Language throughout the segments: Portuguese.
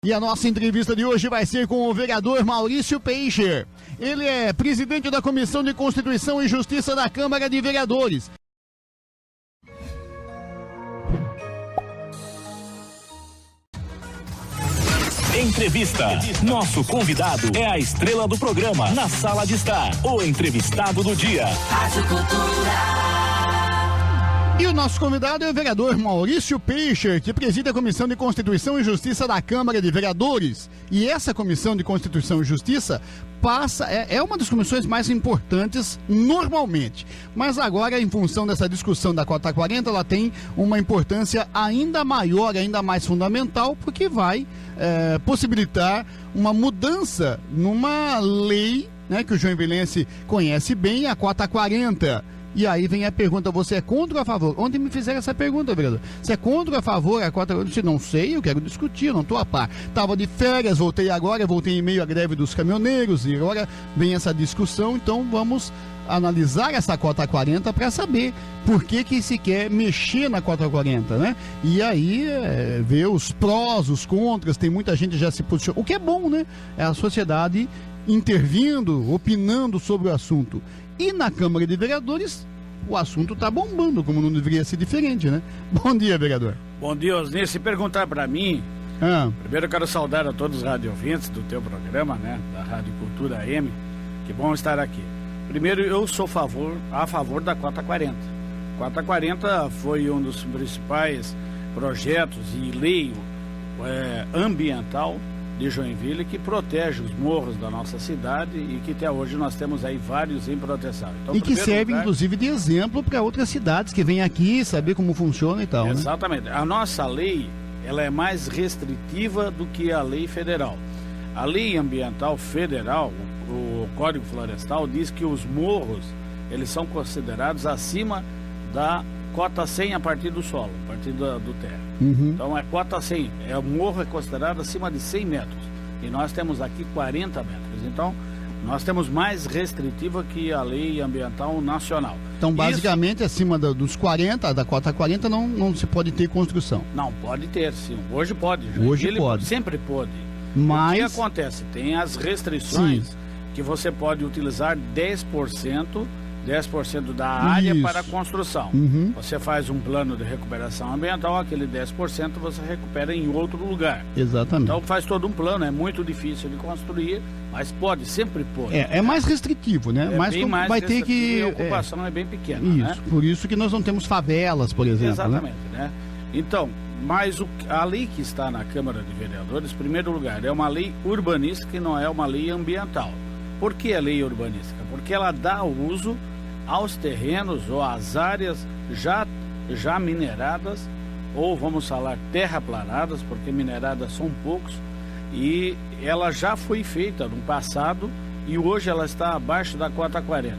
E a nossa entrevista de hoje vai ser com o vereador Maurício Peixe. Ele é presidente da Comissão de Constituição e Justiça da Câmara de Vereadores. Entrevista. Nosso convidado é a estrela do programa, na sala de estar, o entrevistado do dia. Rádio Cultura. E o nosso convidado é o vereador Maurício Peixe, que preside a Comissão de Constituição e Justiça da Câmara de Vereadores. E essa Comissão de Constituição e Justiça é uma das comissões mais importantes normalmente. Mas agora, em função dessa discussão da Cota 40, ela tem uma importância ainda maior, ainda mais fundamental, porque vai possibilitar uma mudança numa lei, né, que o joinvilense conhece bem, a Cota 40. E aí vem a pergunta, você é contra ou a favor? Ontem me fizeram essa pergunta, vereador. Você é contra ou a favor? A Cota 40? Eu disse, não sei, eu quero discutir, não estou a par. Estava de férias, voltei agora, voltei em meio à greve dos caminhoneiros, e agora vem essa discussão, então vamos analisar essa Cota 40 para saber por que se quer mexer na Cota 40, né? E aí ver os prós, os contras, tem muita gente já se posicionou, o que é bom, né? É a sociedade intervindo, opinando sobre o assunto. E na Câmara de Vereadores, o assunto está bombando, como não deveria ser diferente, né? Bom dia, vereador. Bom dia, Osni. Se perguntar para mim, primeiro eu quero saudar a todos os radiovintes do teu programa, né? Da Rádio Cultura AM. Que bom estar aqui. Primeiro, eu sou a favor da Cota 40. Cota 40 foi um dos principais projetos e lei ambiental de Joinville, que protege os morros da nossa cidade e que até hoje nós temos aí vários em proteção. Então, e que serve, inclusive, de exemplo para outras cidades que vêm aqui saber como funciona e tal. Exatamente. Né? A nossa lei, ela é mais restritiva do que a lei federal. A lei ambiental federal, o Código Florestal, diz que os morros, eles são considerados acima da cota 100 a partir do solo, a partir do terra. Então é cota 100, o morro é considerado acima de 100 metros. E nós temos aqui 40 metros. Então, nós temos mais restritiva que a lei ambiental nacional. Então, basicamente, acima dos 40, da cota 40, não se pode ter construção. Não, pode ter, sim. Hoje pode. Hoje pode. Sempre pode. Mas... O que acontece? Tem as restrições, sim, que você pode utilizar 10% da área para a construção. Você faz um plano de recuperação ambiental, aquele 10% você recupera em outro lugar. Exatamente. Então faz todo um plano, é muito difícil de construir, mas sempre pode. É mais restritivo, né? Mais vai ter que... a ocupação é bem pequena. Isso, né? Por isso que nós não temos favelas, por exemplo. Exatamente, né? Então, mas a lei que está na Câmara de Vereadores, em primeiro lugar, é uma lei urbanística e não é uma lei ambiental. Por que a lei urbanística? Porque ela dá uso aos terrenos ou às áreas já mineradas, ou vamos falar terraplanadas, porque mineradas são poucos, e ela já foi feita no passado e hoje ela está abaixo da cota 40.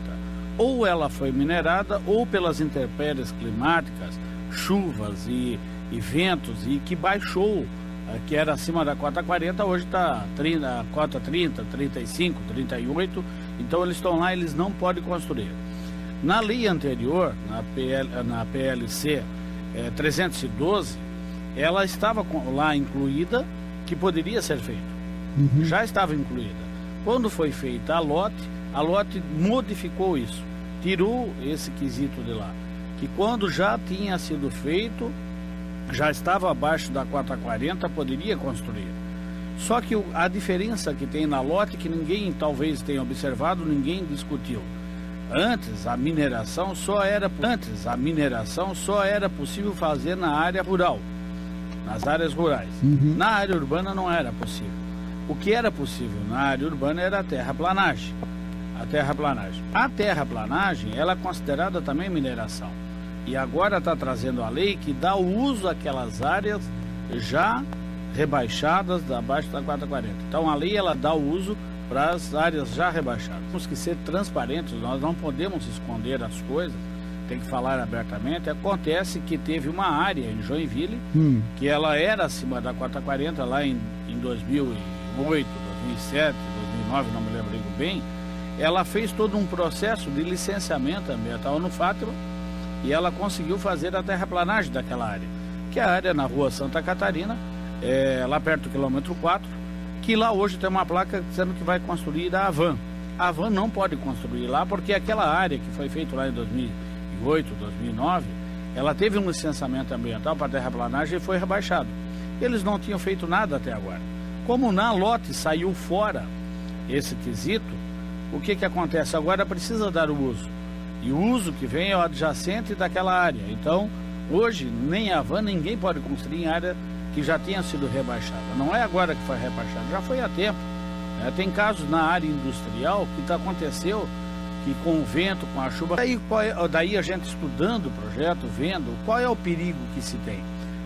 Ou ela foi minerada, ou pelas intempéries climáticas, chuvas e ventos, e que baixou, que era acima da cota 40, hoje está cota 30, 35, 38, então eles estão lá, eles não podem construir. Na lei anterior, na PLC 312, ela estava lá incluída, que poderia ser feito. Já estava incluída. Quando foi feita a lote modificou isso, tirou esse quesito de lá, que quando já tinha sido feito, já estava abaixo da cota 40, poderia construir. Só que a diferença que tem na lote, que ninguém talvez tenha observado, ninguém discutiu. Antes a mineração só era possível fazer na área rural, nas áreas rurais. Na área urbana não era possível. O que era possível na área urbana era a terraplanagem. A terraplanagem, ela é considerada também mineração. E agora está trazendo a lei que dá uso àquelas áreas já rebaixadas abaixo da 440. Então a lei ela dá uso para as áreas já rebaixadas. Temos que ser transparentes, nós não podemos esconder as coisas, tem que falar abertamente. Acontece que teve uma área em Joinville, que ela era acima da 440 lá em 2008, 2007, 2009, não me lembro bem. Ela fez todo um processo de licenciamento ambiental no Fátima e ela conseguiu fazer a terraplanagem daquela área, que é a área na rua Santa Catarina, lá perto do quilômetro 4, que lá hoje tem uma placa dizendo que vai construir a Havan. A Havan não pode construir lá porque aquela área que foi feita lá em 2008, 2009, ela teve um licenciamento ambiental para terraplanagem e foi rebaixado. Eles não tinham feito nada até agora. Como na lote saiu fora esse quesito, o que acontece? Agora precisa dar o uso. E o uso que vem é o adjacente daquela área. Então, hoje, nem a Havan, ninguém pode construir em área que já tinha sido rebaixada. Não é agora que foi rebaixada, já foi há tempo. Tem casos na área industrial que aconteceu que com o vento, com a chuva... Daí a gente estudando o projeto, vendo qual é o perigo que se tem.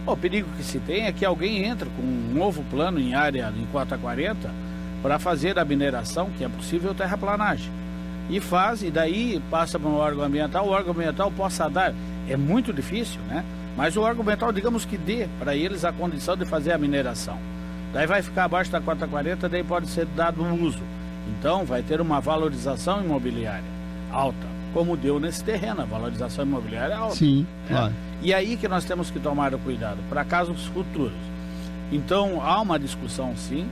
O perigo que se tem é que alguém entra com um novo plano em área em Cota 40 para fazer a mineração, que é possível terraplanagem. E faz, e daí passa para o órgão ambiental possa dar. É muito difícil, né? Mas o órgão ambiental, digamos que dê para eles a condição de fazer a mineração. Daí vai ficar abaixo da Cota 40, daí pode ser dado um uso. Então vai ter uma valorização imobiliária alta, como deu nesse terreno, a valorização imobiliária alta. Sim, claro. E aí que nós temos que tomar o cuidado, para casos futuros. Então há uma discussão sim,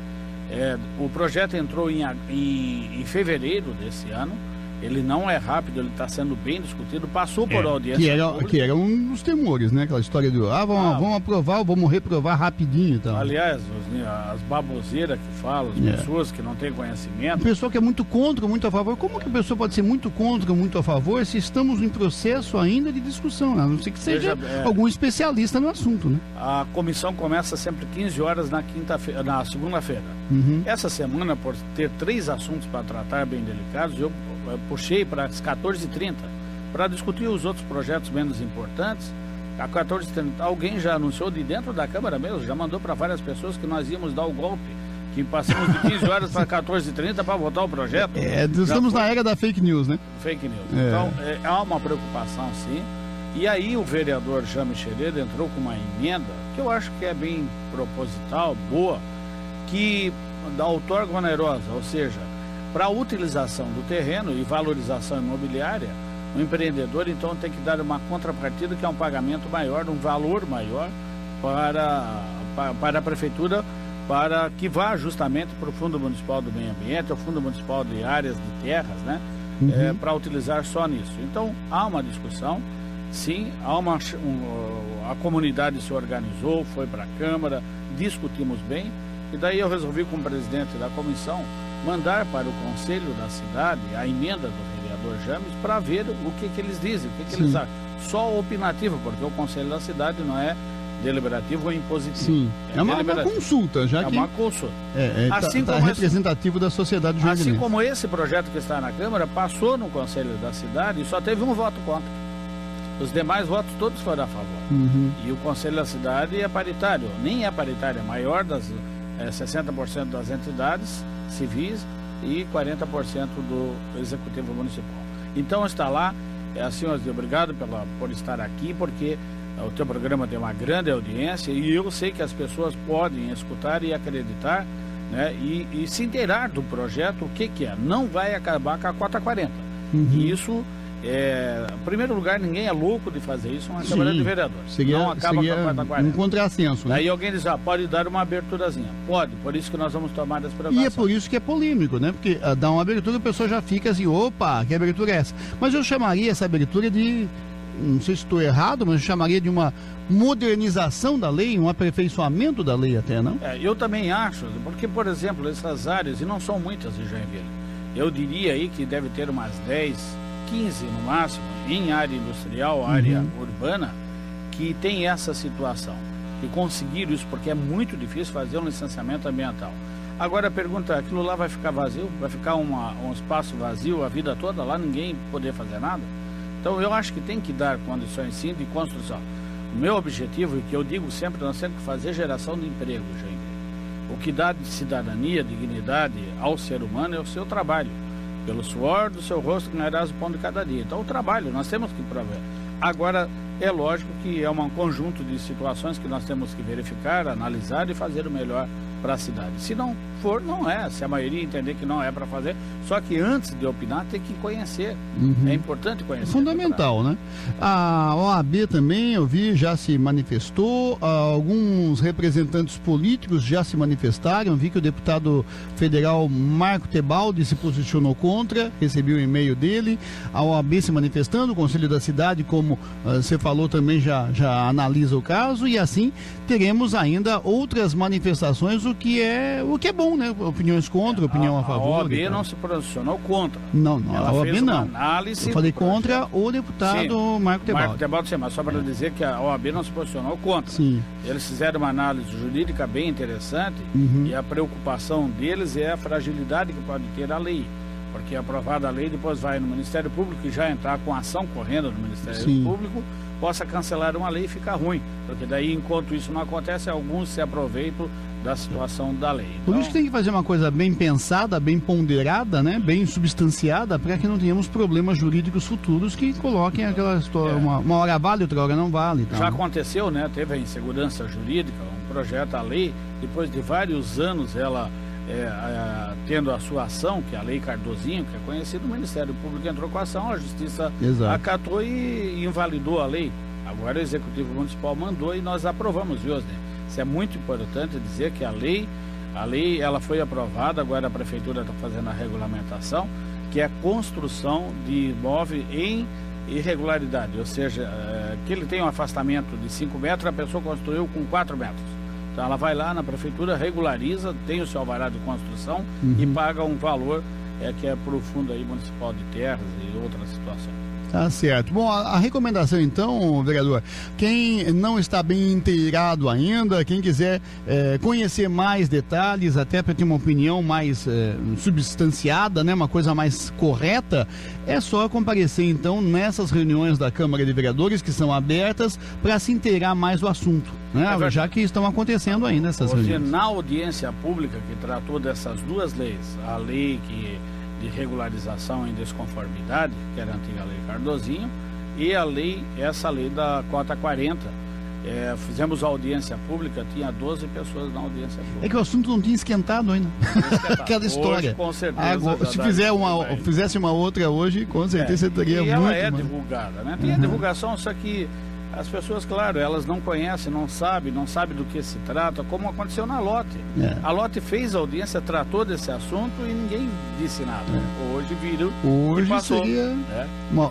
o projeto entrou em fevereiro desse ano, ele não é rápido, ele está sendo bem discutido, passou por audiência que era um dos temores, né? Aquela história do, vamos aprovar, vamos reprovar rapidinho e tal. Aliás, as baboseiras que falam, as pessoas que não têm conhecimento... A pessoa que é muito contra, muito a favor, como que a pessoa pode ser muito contra, muito a favor, se estamos em processo ainda de discussão, né? A não ser que seja algum especialista no assunto, né? A comissão começa sempre 15 horas na segunda-feira. Uhum. Essa semana, por ter 3 assuntos para tratar bem delicados, eu puxei para as 14h30 para discutir os outros projetos menos importantes. A 14h30, alguém já anunciou de dentro da Câmara mesmo, já mandou para várias pessoas que nós íamos dar o golpe, que passamos de 15 horas para 14h30 para votar o projeto. Estamos na era da fake news, né? Fake news. Então, há uma preocupação, sim. E aí o vereador Jaime Scherer entrou com uma emenda, que eu acho que é bem proposital, boa, que outorga onerosa, ou seja, para a utilização do terreno e valorização imobiliária, o empreendedor então tem que dar uma contrapartida, que é um pagamento maior, um valor maior para a prefeitura, para que vá justamente para o Fundo Municipal do Meio Ambiente, o Fundo Municipal de Áreas de Terras, né? Uhum. Para utilizar só nisso. Então há uma discussão, sim, a comunidade se organizou, foi para a Câmara, discutimos bem, e daí eu resolvi com o presidente da comissão mandar para o Conselho da Cidade a emenda do vereador James para ver o que eles dizem, o que eles acham. Só opinativo, porque o Conselho da Cidade não é deliberativo ou impositivo. Sim, é uma consulta, já que... É uma consulta. Assim como representativo da sociedade jardinense. Assim como esse projeto que está na Câmara passou no Conselho da Cidade e só teve um voto contra. Os demais votos todos foram a favor. Uhum. E o Conselho da Cidade é paritário, nem é paritário, é maior das 60% das entidades civis e 40% do Executivo Municipal. Então está lá, senhores, obrigado por estar aqui, porque o teu programa tem uma grande audiência e eu sei que as pessoas podem escutar e acreditar, né, e se inteirar do projeto, o que é. Não vai acabar com a Cota 40. Uhum. E isso, em primeiro lugar, ninguém é louco de fazer isso, uma Câmara de Vereadores. Não acaba com a Cota 40. Um contrassenso, né? Aí alguém diz, pode dar uma aberturazinha. Pode, por isso que nós vamos tomar as precauções. E é por isso que é polêmico, né? Porque dá uma abertura, a pessoa já fica assim, opa, que abertura é essa? Mas eu chamaria essa abertura de, não sei se estou errado, mas eu chamaria de uma modernização da lei, um aperfeiçoamento da lei até, não? Eu também acho, porque, por exemplo, essas áreas, e não são muitas em Joinville, eu diria aí que deve ter umas 10, 15 no máximo, em área industrial, área urbana, que tem essa situação, e conseguiram isso, porque é muito difícil fazer um licenciamento ambiental. Agora a pergunta, aquilo lá vai ficar vazio? Vai ficar um espaço vazio a vida toda lá, ninguém poder fazer nada? Então eu acho que tem que dar condições sim de construção. O meu objetivo, e que eu digo sempre, nós temos que fazer geração de emprego, gente. O que dá de cidadania, dignidade ao ser humano é o seu trabalho. Pelo suor do seu rosto que ganharás o pão de cada dia. Então o trabalho, nós temos que prover. Agora, é lógico que é um conjunto de situações que nós temos que verificar, analisar e fazer o melhor para a cidade. Se não for, não é. Se a maioria entender que não é para fazer, só que antes de opinar tem que conhecer. É importante conhecer. É fundamental, né? A OAB também, eu vi, já se manifestou, alguns representantes políticos já se manifestaram, vi que o deputado federal Marco Tebaldi se posicionou contra, recebi o e-mail dele, a OAB se manifestando, o Conselho da Cidade, como você falou, também já analisa o caso, e assim teremos ainda outras manifestações, o que é bom, né? Opiniões contra, opinião a favor. A OAB não se posicionou contra. Não, ela a OAB fez não. Análise, eu falei contra o deputado Marco Tebaldi. Marco Tebaldi, sim, mas só para dizer que a OAB não se posicionou contra. Sim. Eles fizeram uma análise jurídica bem interessante e a preocupação deles é a fragilidade que pode ter a lei. Porque aprovada a lei, depois vai no Ministério Público e já entrar com ação correndo no Ministério Público, possa cancelar uma lei e ficar ruim. Porque daí, enquanto isso não acontece, alguns se aproveitam da situação da lei. Então, por isso que tem que fazer uma coisa bem pensada, bem ponderada, né? Bem substanciada, para que não tenhamos problemas jurídicos futuros que coloquem aquela história, uma hora vale, outra hora não vale. Tá? Já aconteceu, né? Teve a insegurança jurídica, um projeto, a lei, depois de vários anos ela tendo a sua ação, que é a Lei Cardozinho, que é conhecida, o Ministério Público entrou com a ação, a Justiça acatou e invalidou a lei. Agora o Executivo Municipal mandou e nós aprovamos, viu, Osner? Isso é muito importante dizer que a lei ela foi aprovada, agora a Prefeitura está fazendo a regulamentação, que é a construção de imóvel em irregularidade, ou seja, que ele tem um afastamento de 5 metros, a pessoa construiu com 4 metros. Então ela vai lá na prefeitura, regulariza, tem o seu alvará de construção e paga um valor que é para o fundo aí municipal de terras e outras situações. Tá certo. Bom, a recomendação então, vereador, quem não está bem inteirado ainda, quem quiser conhecer mais detalhes, até para ter uma opinião mais substanciada, né, uma coisa mais correta, é só comparecer então nessas reuniões da Câmara de Vereadores que são abertas para se inteirar mais do assunto, né, já que estão acontecendo ainda essas reuniões. Na audiência pública que tratou dessas duas leis, a lei de regularização em desconformidade, que era a antiga Lei Cardozinho, e essa lei da cota 40. Fizemos a audiência pública, tinha 12 pessoas na audiência pública. É que o assunto não tinha esquentado ainda. Aquela história. Hoje, com certeza. Se fizesse uma outra hoje, com certeza você teria muito. E ela divulgada, né? Tem a divulgação, só que as pessoas, claro, elas não conhecem, não sabem do que se trata, como aconteceu na Lote. A Lote fez a audiência, tratou desse assunto e ninguém disse nada. Hoje virou e passou.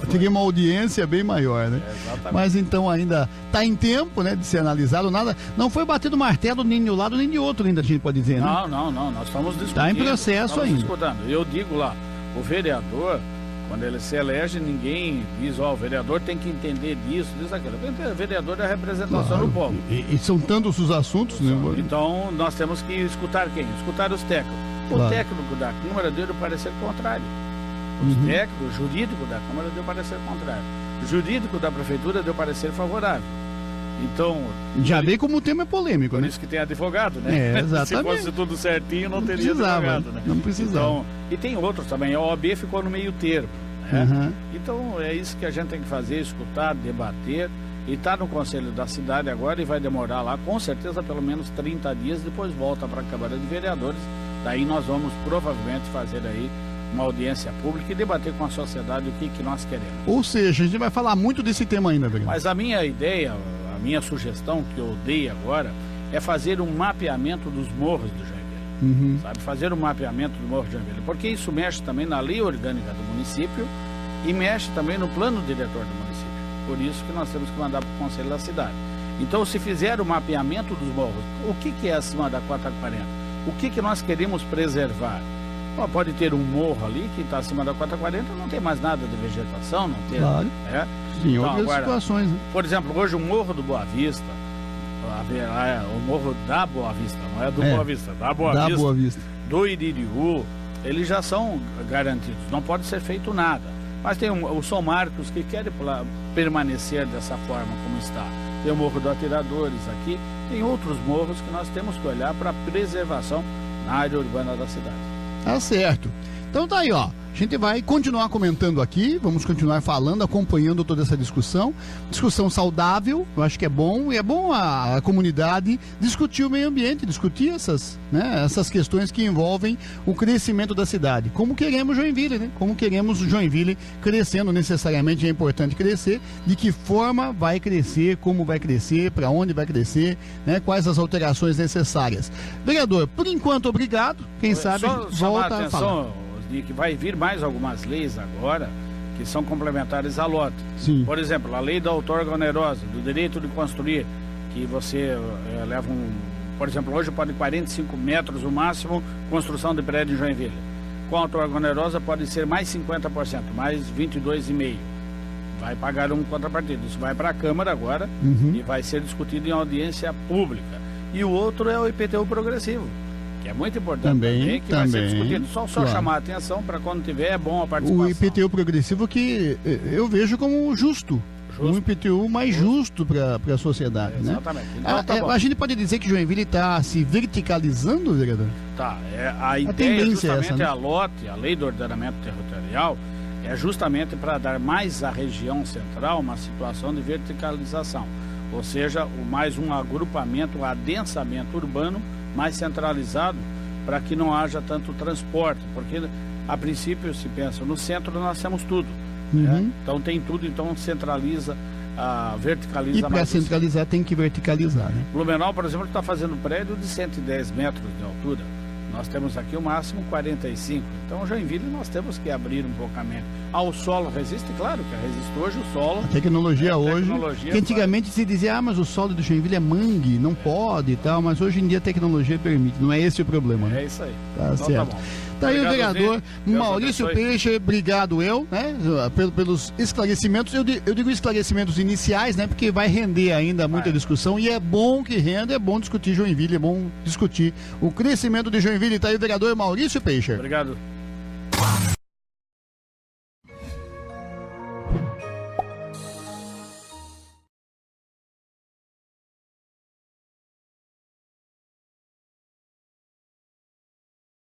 Teria uma audiência bem maior, né? Exatamente. Mas então ainda está em tempo, né, de ser analisado, nada. Não foi batido martelo nem de um lado nem de outro ainda, a gente pode dizer, né? Não, nós estamos discutindo. Está em processo ainda. Eu digo lá, o vereador, quando ele se elege, ninguém diz, o vereador tem que entender disso, aquilo. O vereador é a representação do povo. E são tantos os assuntos, né? Então, nós temos que escutar quem? Escutar os técnicos. O técnico da Câmara deu parecer contrário. Os técnicos, o jurídico da Câmara deu parecer contrário. O jurídico da Prefeitura deu parecer favorável. Então... Já vê como o tema é polêmico, por né? isso que tem advogado, né? Exatamente. Se fosse tudo certinho, não teria advogado, né? Não precisava. Então, e tem outros também. A OAB ficou no meio termo, né? Então, é isso que a gente tem que fazer, escutar, debater. E está no Conselho da Cidade agora e vai demorar lá, com certeza, pelo menos 30 dias. Depois volta para a Câmara de Vereadores. Daí nós vamos provavelmente fazer aí uma audiência pública e debater com a sociedade o que nós queremos. Ou seja, a gente vai falar muito desse tema ainda, vereador. Mas a minha ideia... A minha sugestão, que eu dei agora, é fazer um mapeamento dos morros do Joinville. Sabe? Fazer um mapeamento do morro de Joinville. Porque isso mexe também na lei orgânica do município e mexe também no plano diretor do município. Por isso que nós temos que mandar para o Conselho da Cidade. Então, se fizer o mapeamento dos morros, o que é acima da cota 40? O que nós queremos preservar? Pode ter um morro ali que está acima da cota 40, não tem mais nada de vegetação, não tem. Claro. Sim, então, outras situações, né? Por exemplo, hoje o Morro do Boa Vista, o Morro da Boa Vista, não é do Boa Vista, da Boa Vista, do Iririú, eles já são garantidos, não pode ser feito nada. Mas tem o São Marcos que quer permanecer dessa forma como está. Tem o Morro do Atiradores aqui, tem outros morros que nós temos que olhar para a preservação na área urbana da cidade. Tá certo. Então tá aí, ó. A gente vai continuar comentando aqui, vamos continuar falando, acompanhando toda essa discussão saudável, eu acho que é bom, e é bom a comunidade discutir o meio ambiente, discutir essas questões que envolvem o crescimento da cidade. Como queremos Joinville, né? Como queremos Joinville crescendo, necessariamente é importante crescer, de que forma vai crescer, como vai crescer, para onde vai crescer, né? Quais as alterações necessárias. Vereador, por enquanto, obrigado, quem sabe a gente volta a falar. Que vai vir mais algumas leis agora que são complementares à lote. Sim. Por exemplo, a lei da outorga onerosa, do direito de construir, que você leva por exemplo, hoje pode 45 metros o máximo construção de prédio em Joinville. Com a outorga onerosa pode ser mais 50%, mais 22,5%. Vai pagar um contrapartida. Isso vai para a Câmara agora e vai ser discutido em audiência pública. E o outro é o IPTU progressivo, que é muito importante também, que vai ser discutido. Só claro. Chamar a atenção para quando tiver, é bom a participação. O IPTU progressivo que eu vejo como justo. Um IPTU mais justo para a sociedade, exatamente. Né? Então, a gente pode dizer que Joinville está se verticalizando, vereador? Tá, a ideia justamente a LOTE, a Lei do Ordenamento Territorial, é justamente para dar mais à região central uma situação de verticalização. Ou seja, mais um agrupamento, um adensamento urbano mais centralizado, para que não haja tanto transporte, porque a princípio se pensa, no centro nós temos tudo, né? Então tem tudo, então centraliza, verticaliza. E para centralizar tem que verticalizar, né? Blumenau, por exemplo, está fazendo prédio de 110 metros de altura, nós temos aqui o máximo 45, então Joinville nós temos que abrir um pouco a mente. O solo resiste? Claro que resiste hoje o solo. A tecnologia hoje, que antigamente se dizia, mas o solo do Joinville é mangue, não pode e tal, mas hoje em dia a tecnologia permite, não é esse o problema, né? É isso aí. Tá certo. Tá aí o vereador Maurício Peixe, obrigado né, pelos esclarecimentos, eu digo esclarecimentos iniciais, né, porque vai render ainda muita discussão e é bom que renda, é bom discutir Joinville, é bom discutir o crescimento de Joinville. Tá aí o vereador Maurício Peixe. Obrigado.